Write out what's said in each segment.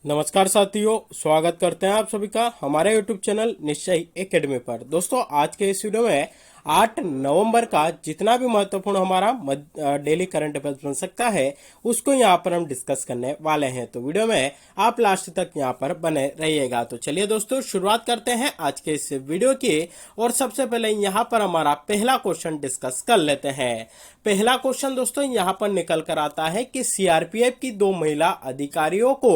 नमस्कार साथियों, स्वागत करते हैं आप सभी का हमारे YouTube चैनल निश्चय एकेडमी पर। दोस्तों, आज के इस वीडियो में 8 नवंबर का जितना भी महत्वपूर्ण हमारा डेली करंट अफेयर्स बन सकता है उसको यहाँ पर हम डिस्कस करने वाले हैं। तो वीडियो में आप लास्ट तक यहाँ पर बने रहिएगा। तो चलिए दोस्तों, शुरुआत करते हैं आज के इस वीडियो की। और सबसे पहले यहाँ पर हमारा पहला क्वेश्चन डिस्कस कर लेते हैं। पहला क्वेश्चन दोस्तों यहाँ पर निकल कर आता है कि सीआरपीएफ की 2 महिला अधिकारियों को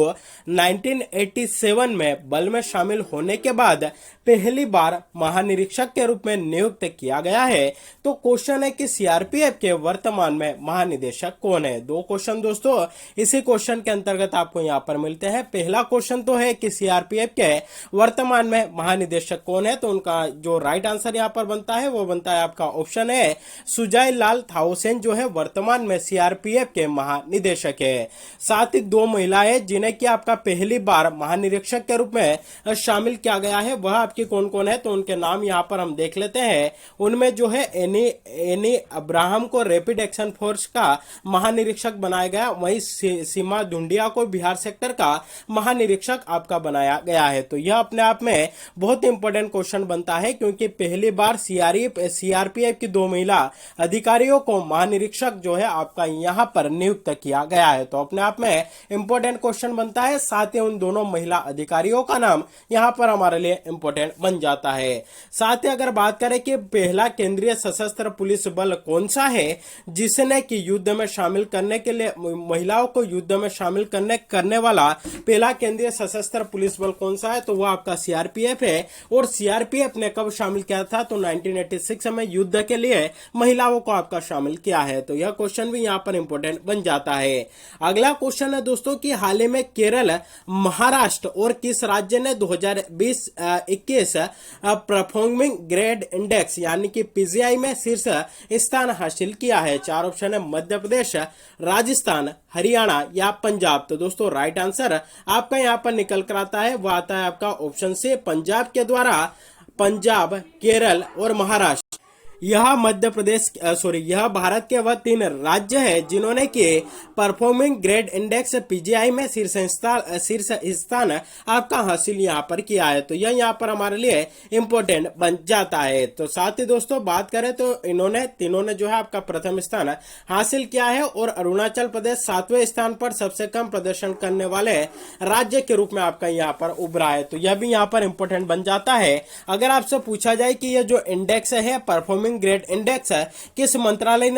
1987 में बल में शामिल होने के बाद पहली बार महानिरीक्षक के रूप में नियुक्त किया गया है। तो क्वेश्चन है कि सीआरपीएफ के वर्तमान में महानिदेशक कौन है। दो क्वेश्चन दोस्तों इसी क्वेश्चन के अंतर्गत आपको यहाँ पर मिलते हैं। पहला क्वेश्चन तो है कि सीआरपीएफ के वर्तमान में महानिदेशक कौन है। तो उनका जो राइट आंसर यहाँ पर बनता है वो बनता है आपका ऑप्शन है सुजय लाल थाउसेन, जो है वर्तमान में सीआरपीएफ के महानिदेशक है। साथ ही 2 महिलाएं जिन्हें कि आपका पहली बार महानिरीक्षक के रूप में शामिल किया गया है, वह आपकी कौन कौन है। तो उनके नाम यहाँ पर हम देख लेते हैं। उनमें जो है एनी अब्राहम को रैपिड एक्शन फोर्स का महानिरीक्षक बनाया गया, वहीं सीमा धुंडिया को बिहार सेक्टर का महानिरीक्षक आपका बनाया गया है। तो यह अपने आप में बहुत इंपॉर्टेंट क्वेश्चन बनता है, क्योंकि पहली बार सीआरपीएफ की 2 महिला अधिकारियों को महानिरीक्षक जो है आपका यहाँ पर नियुक्त किया गया है। तो अपने आप में इंपॉर्टेंट क्वेश्चन बनता है। साथ ही उन दोनों महिला अधिकारियों का नाम यहाँ पर हमारे लिए इंपॉर्टेंट बन जाता है। साथ ही अगर बात करें कि पहला केंद्रीय सशस्त्र पुलिस बल कौन सा है जिसने कि युद्ध में शामिल करने के लिए महिलाओं को युद्ध में शामिल करने वाला पहला केंद्रीय सशस्त्र पुलिस बल कौन सा है, तो वह आपका सीआरपीएफ है। और सीआरपीएफ ने कब शामिल किया था, तो 1986 में युद्ध के लिए महिलाओं को आपका शामिल किया है। तो यह क्वेश्चन भी यहाँ पर इंपॉर्टेंट बन जाता है। अगला क्वेश्चन है दोस्तों कि हाल ही में केरल, महाराष्ट्र और किस राज्य ने 2020-21 परफॉर्मिंग ग्रेड इंडेक्स यानी कि पीजीआई में शीर्ष स्थान हासिल किया है। 4 ऑप्शन है मध्य प्रदेश, राजस्थान, हरियाणा या पंजाब। तो दोस्तों राइट आंसर आपका यहाँ पर निकल कर आता है, वह आता है आपका ऑप्शन से पंजाब के द्वारा। पंजाब, केरल और महाराष्ट्र यह मध्य प्रदेश यह भारत के वह 3 राज्य है जिन्होंने कि परफॉर्मिंग ग्रेड इंडेक्स पीजीआई में शीर्ष स्थान आपका हासिल यहाँ पर किया है। तो यह यहाँ पर हमारे लिए इंपॉर्टेंट बन जाता है। तो साथ ही दोस्तों बात करें तो तीनों ने जो है आपका प्रथम स्थान हासिल किया है। और अरुणाचल प्रदेश 7वें स्थान पर सबसे कम प्रदर्शन करने वाले राज्य के रूप में आपका यहाँ पर उभरा है। तो यह भी यहाँ पर इंपॉर्टेंट बन जाता है। अगर आपसे पूछा जाए कि यह जो इंडेक्स है परफॉर्मिंग ग्रेड इंडेक्स है किस मंत्रालय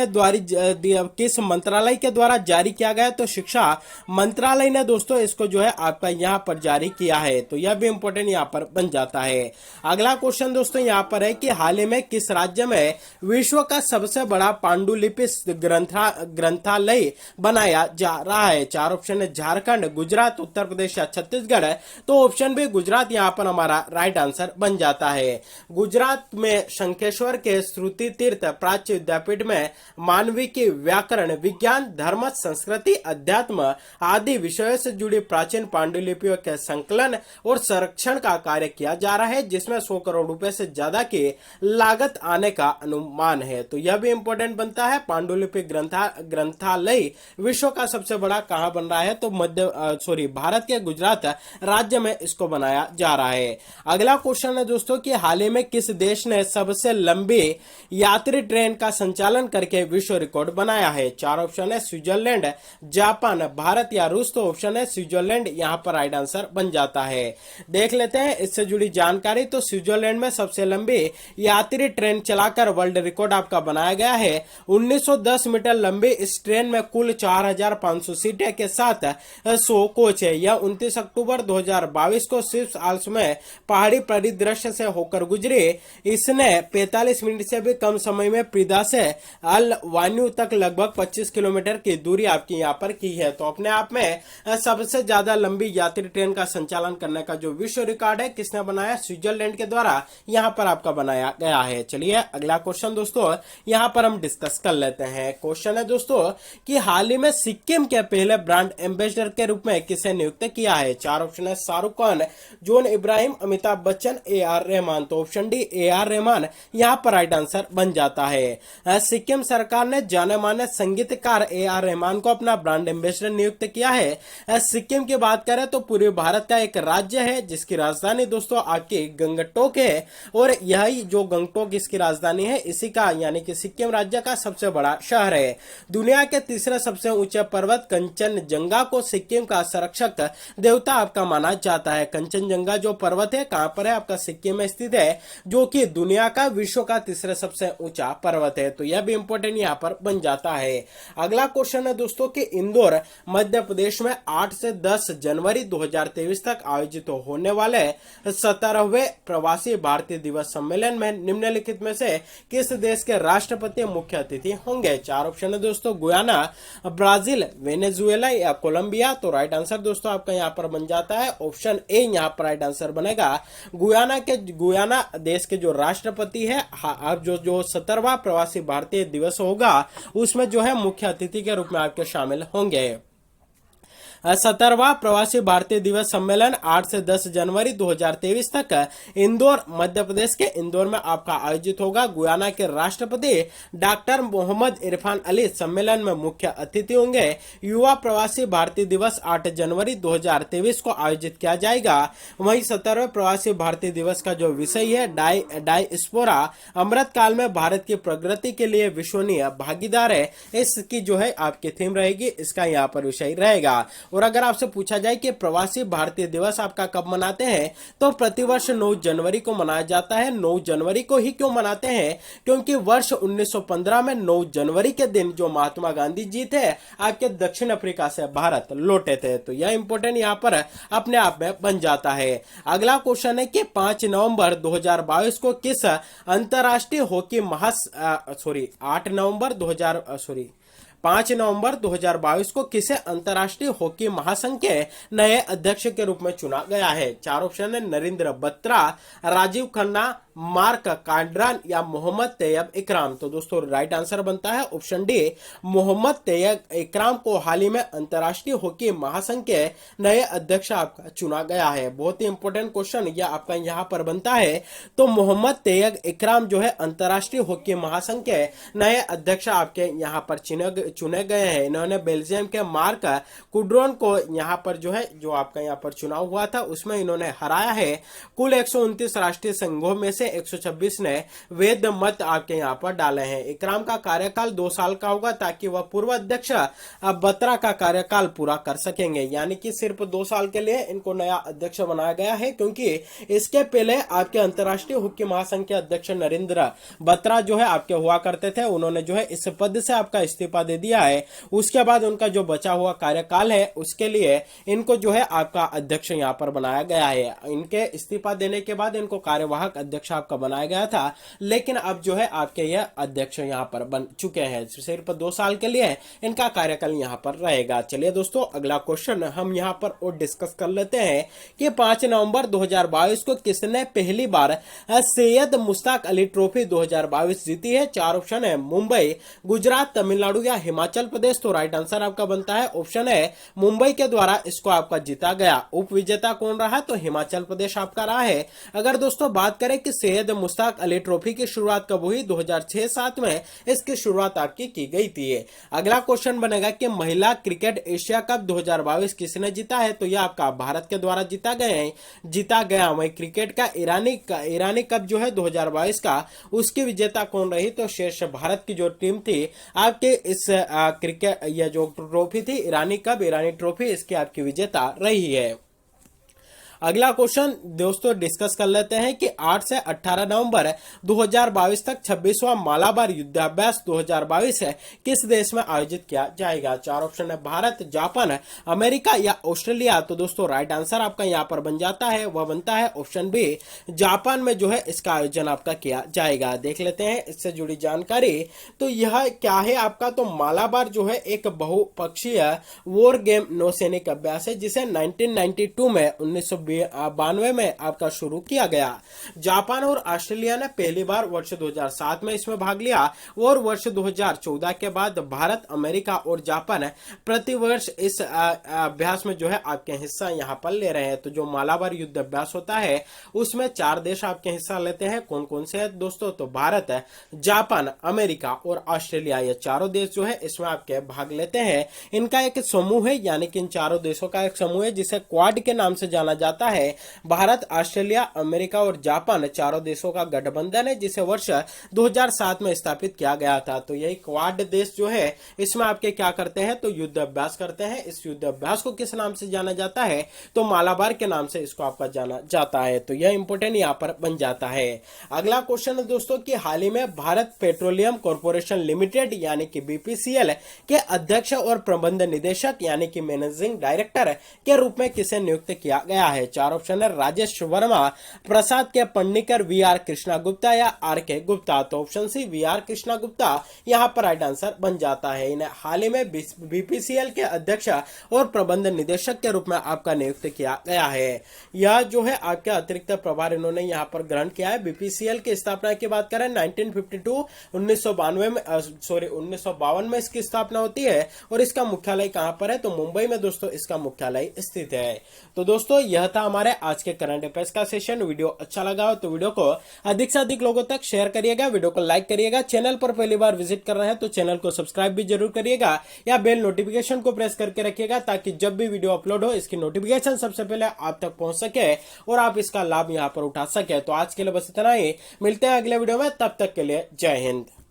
के द्वारा जारी किया गया, तो शिक्षा मंत्रालय ने दोस्तों इसको जो है आपका यहाँ पर जारी किया है। तो यह भी इंपॉर्टेंट यहाँ पर बन जाता है। अगला क्वेश्चन दोस्तों यहाँ पर है कि हाल ही में किस राज्य में विश्व का सबसे बड़ा पांडुलिपि ग्रंथालय बनाया जा रहा है। 4 ऑप्शन है झारखंड, गुजरात, उत्तर प्रदेश या छत्तीसगढ़। तो ऑप्शन बी गुजरात यहाँ पर हमारा राइट आंसर बन जाता है। गुजरात में शंखेश्वर के श्रुति तीर्थ प्राच्य विद्यापीठ में मानवीय की व्याकरण, विज्ञान, धर्म, संस्कृति, अध्यात्म आदि विषयों से जुड़ी प्राचीन पांडुलिपियों के संकलन और संरक्षण का कार्य किया जा रहा है, जिसमें 100 करोड़ रुपए से ज्यादा की लागत आने का अनुमान है। तो यह भी इंपॉर्टेंट बनता है। पांडुलिपि ग्रंथालय विश्व का सबसे बड़ा कहां बन रहा है, तो भारत के गुजरात राज्य में इसको बनाया जा रहा है। अगला क्वेश्चन है दोस्तों कि हाल ही में किस देश ने सबसे लंबी यात्री ट्रेन का संचालन करके विश्व रिकॉर्ड बनाया है। 4 ऑप्शन है स्विट्जरलैंड, जापान, भारत या रूस। तो ऑप्शन है स्विट्जरलैंड यहाँ पर राइट आंसर बन जाता है। देख लेते हैं इससे जुड़ी जानकारी। तो स्विट्जरलैंड में सबसे लंबी यात्री ट्रेन चलाकर वर्ल्ड रिकॉर्ड आपका बनाया गया है। 1910 मीटर लंबी इस ट्रेन में कुल 4500 सीटें के साथ 100 कोच है। यह 29 अक्टूबर 2022 को सिर्फ आल्प्स में पहाड़ी परिदृश्य से होकर गुजरी। इसने 45 मिनट से भी कम समय में प्रिदा से अल वान्यू तक लगभग 25 किलोमीटर की दूरी आपकी यहाँ पर की है। तो अपने आप में सबसे ज्यादा लंबी यात्री ट्रेन का संचालन करने का जो विश्व रिकॉर्ड है किसने बनाया, स्विट्जरलैंड के द्वारा यहाँ पर आपका बनाया गया है। चलिए अगला क्वेश्चन दोस्तों यहाँ पर हम डिस्कस कर लेते हैं। क्वेश्चन है दोस्तों कि हाल ही में सिक्किम के पहले ब्रांड एम्बेसडर के रूप में किसे नियुक्त किया है। 4 ऑप्शन है शाहरुख खान, जॉन इब्राहिम, अमिताभ बच्चन, AR रहमान। तो ऑप्शन डी AR रहमान यहाँ पर राइट आंसर आंसर बन जाता है। सिक्किम सरकार ने जाने माने संगीतकार AR रहमान को अपना ब्रांड एम्बेसडर नियुक्त किया है। सिक्किम की बात करें तो पूर्वी भारत का एक राज्य है जिसकी राजधानी दोस्तों आपकी गंगटोक है, और यही जो गंगटोक इसकी राजधानी है इसी का यानी कि सिक्किम राज्य का सबसे बड़ा शहर है। दुनिया के तीसरे सबसे ऊंचे पर्वत कंचनजंगा को सिक्किम का संरक्षक देवता आपका माना जाता है। कंचनजंगा जो पर्वत है कहां पर है, आपका सिक्किम में स्थित है, जो कि दुनिया का विश्व का तीसरा सबसे ऊंचा पर्वत है। तो यह भी इंपॉर्टेंट यहां पर बन जाता है। अगला क्वेश्चन है दोस्तों कि इंदौर मध्य प्रदेश में 8 से 10 जनवरी 2023 तक आयोजित होने वाले 17वें प्रवासी भारतीय दिवस सम्मेलन में निम्नलिखित में से किस देश के राष्ट्रपति मुख्य अतिथि होंगे? 4 ऑप्शन है दोस्तों, गुयाना, ब्राजील, वेनेजुएला या कोलंबिया। तो राइट आंसर दोस्तों आपका यहाँ पर बन जाता है ऑप्शन ए, यहाँ पर राइट आंसर बनेगा। गुयाना देश के जो राष्ट्रपति है, अब जो 17वां प्रवासी भारतीय दिवस होगा उसमें जो है मुख्य अतिथि के रूप में आपके शामिल होंगे। 17वां प्रवासी भारतीय दिवस सम्मेलन 8 से 10 जनवरी 2023 तक इंदौर मध्य प्रदेश के इंदौर में आपका आयोजित होगा। गुयाना के राष्ट्रपति डॉक्टर मोहम्मद इरफान अली सम्मेलन में मुख्य अतिथि होंगे। युवा प्रवासी भारतीय दिवस 8 जनवरी 2023 को आयोजित किया जाएगा। वहीं 17वें प्रवासी भारतीय दिवस का जो विषय है डायस्पोरा अमृत काल में भारत की प्रगति के लिए विश्वसनीय भागीदार है, इसकी जो है आपकी थीम रहेगी, इसका यहाँ पर विषय रहेगा। और अगर आपसे पूछा जाए कि प्रवासी भारतीय दिवस आपका कब मनाते हैं, तो प्रतिवर्ष 9 जनवरी को मनाया जाता है। 9 जनवरी को ही क्यों मनाते हैं? क्योंकि वर्ष 1915 में 9 जनवरी के दिन जो महात्मा गांधी जी थे आपके दक्षिण अफ्रीका से भारत लौटे थे। तो यह इंपॉर्टेंट यहाँ पर अपने आप में बन जाता है। अगला क्वेश्चन है कि 5 नवंबर 2022 को किस अंतर्राष्ट्रीय हॉकी 5 नवंबर 2022 को किसे अंतर्राष्ट्रीय हॉकी महासंघ के नए अध्यक्ष के रूप में चुना गया है? 4 ऑप्शन है, नरेंद्र बत्रा, राजीव खन्ना, मार्क कांड्रान या मोहम्मद तैयब इकराम। तो दोस्तों राइट आंसर बनता है ऑप्शन डी, मोहम्मद तैयब इकराम को हाल ही में अंतर्राष्ट्रीय हॉकी महासंघ के नए अध्यक्ष आपका चुना गया है। बहुत ही इंपॉर्टेंट क्वेश्चन यह आपका यहाँ पर बनता है। तो मोहम्मद तैयब इकराम जो है अंतर्राष्ट्रीय हॉकी महासंघ के नए अध्यक्ष आपके यहाँ पर चुने गए हैं। इन्होंने बेल्जियम के मार्क कुड्रोन को यहाँ पर जो है जो आपका यहाँ पर चुनाव हुआ था उसमें इन्होंने हराया है। कुल 129 राष्ट्रीय संघों में से 126 ने वेद मत आपके यहाँ पर डाले हैं। इकराम का कार्यकाल 2 साल का होगा ताकि वह पूर्व अध्यक्ष बत्रा का कार्यकाल पूरा कर सकेंगे, यानी कि सिर्फ 2 साल के लिए इनको नया अध्यक्ष बनाया गया है, क्योंकि इसके पहले आपके अंतर्राष्ट्रीय हॉकी महासंघ के अध्यक्ष नरेंद्र बत्रा जो है आपके हुआ करते थे, उन्होंने जो है इस पद से आपका इस्तीफा दे दिया है। उसके बाद उनका जो बचा हुआ कार्यकाल है उसके लिए इनको जो है आपका अध्यक्ष यहाँ पर बनाया गया है। इनके इस्तीफा देने के बाद इनको कार्यवाहक अध्यक्ष आपका बनाया गया था, लेकिन अब जो है आपके यह अध्यक्ष यहाँ पर बन चुके हैं। सिर्फ 2 साल के लिए इनका कार्यकाल यहाँ पर रहेगा। चलिए दोस्तों अगला क्वेश्चन हम यहाँ पर और डिस्कस कर लेते हैं कि 5 नवंबर 2022 को किसने पहली बार सैयद मुश्ताक अली ट्रॉफी 2022 जीती है? 4 ऑप्शन है, मुंबई, गुजरात, तमिलनाडु या हिमाचल प्रदेश। तो राइट आंसर आपका बनता है ऑप्शन है, मुंबई के द्वारा इसको आपका जीता गया। उप विजेता कौन रहा? तो हिमाचल प्रदेश आपका रहा है। अगर दोस्तों बात करें कि सैयद मुश्ताक अली ट्रॉफी की शुरुआत कब हुई? 2006-07 में इसकी शुरुआत आपकी की गई थी। अगला क्वेश्चन बनेगा कि महिला क्रिकेट एशिया कप 2022 किसने जीता है? तो यह आपका भारत के द्वारा जीता गया। वही क्रिकेट का ईरानी कप जो है 2022 का, उसकी विजेता कौन रही? तो शेष भारत की जो टीम थी आपके इस क्रिकेट यह जो ट्रॉफी थी ईरानी ट्रॉफी, इसकी आपकी विजेता रही है। अगला क्वेश्चन दोस्तों डिस्कस कर लेते हैं कि 8 से 18 नवंबर 2022 तक 26वां मालाबार युद्धाभ्यास 2022 किस देश में आयोजित किया जाएगा? 4 ऑप्शन है, भारत, जापान, अमेरिका या ऑस्ट्रेलिया। तो दोस्तों राइट आंसर आपका यहाँ पर बन जाता है, वह बनता है ऑप्शन बी, जापान में जो है इसका आयोजन आपका किया जाएगा। देख लेते हैं इससे जुड़ी जानकारी। तो यह क्या है आपका? तो मालाबार जो है एक बहुपक्षीय वॉर गेम नौसैनिक अभ्यास है जिसे 1992 में 1992 में आपका शुरू किया गया। जापान और ऑस्ट्रेलिया ने पहली बार वर्ष 2007 में इसमें भाग लिया और वर्ष 2014 के बाद भारत, अमेरिका और जापान प्रतिवर्ष इस अभ्यास में जो है आपके हिस्सा यहाँ पर ले रहे हैं। तो जो मालाबार युद्ध अभ्यास होता है उसमें 4 देश आपके हिस्सा लेते हैं। कौन कौन से हैं दोस्तों? तो भारत, जापान, अमेरिका और ऑस्ट्रेलिया, ये चारों देश जो है इसमें आपके भाग लेते हैं। इनका एक समूह है, यानी कि इन चारों देशों का एक समूह है जिसे क्वाड के नाम से जाना जाता है। भारत, ऑस्ट्रेलिया, अमेरिका और जापान चारों देशों का गठबंधन है जिसे वर्ष 2007 में स्थापित किया गया था। तो यही क्वाड देश जो है इसमें आपके क्या करते हैं? तो युद्ध अभ्यास करते हैं। इस युद्ध अभ्यास को किस नाम से जाना जाता है? तो मालाबार के नाम से इसको आपका जाना जाता है। तो यह इंपोर्टेंट यहां पर बन जाता है। अगला क्वेश्चन है दोस्तों कि हाल ही में भारत पेट्रोलियम कॉर्पोरेशन लिमिटेड यानी कि बीपीसीएल के अध्यक्ष और प्रबंध निदेशक यानी कि मैनेजिंग डायरेक्टर के रूप में किसे नियुक्त किया गया है? 4 ऑप्शन है, राजेश वर्मा, प्रसाद के पन्नीकर, वीआर कृष्णा गुप्ता या आर के गुप्ता। तो option C V R Krishna Gupta यहां पर राइट आंसर बन जाता है। इन्हें हाल ही में बीपीसीएल के अध्यक्ष और प्रबंध निदेशक के रूप में आपका नियुक्त किया गया है। यह जो है आपके अतिरिक्त प्रभार इन्होंने यहां पर ग्रहण किया है। बीपीसीएल की स्थापना की बात करें 1952 में 1952 में इसकी स्थापना होती है और इसका मुख्यालय कहां पर है? तो मुंबई में दोस्तों इसका मुख्यालय स्थित है। तो दोस्तों यह था हमारे आज के करंट अफेयर्स का सेशन। वीडियो अच्छा लगा हो तो वीडियो को अधिक से अधिक लोगों तक शेयर करिएगा, वीडियो को लाइक करिएगा। चैनल पर पहली बार विजिट कर रहे हैं तो चैनल को सब्सक्राइब भी जरूर करिएगा या बेल नोटिफिकेशन को प्रेस करके रखिएगा ताकि जब भी वीडियो अपलोड हो इसकी नोटिफिकेशन सबसे पहले आप तक पहुंच सके और आप इसका लाभ यहां पर उठा सके। तो आज के लिए बस इतना ही, मिलते हैं अगले वीडियो में, तब तक के लिए जय हिंद।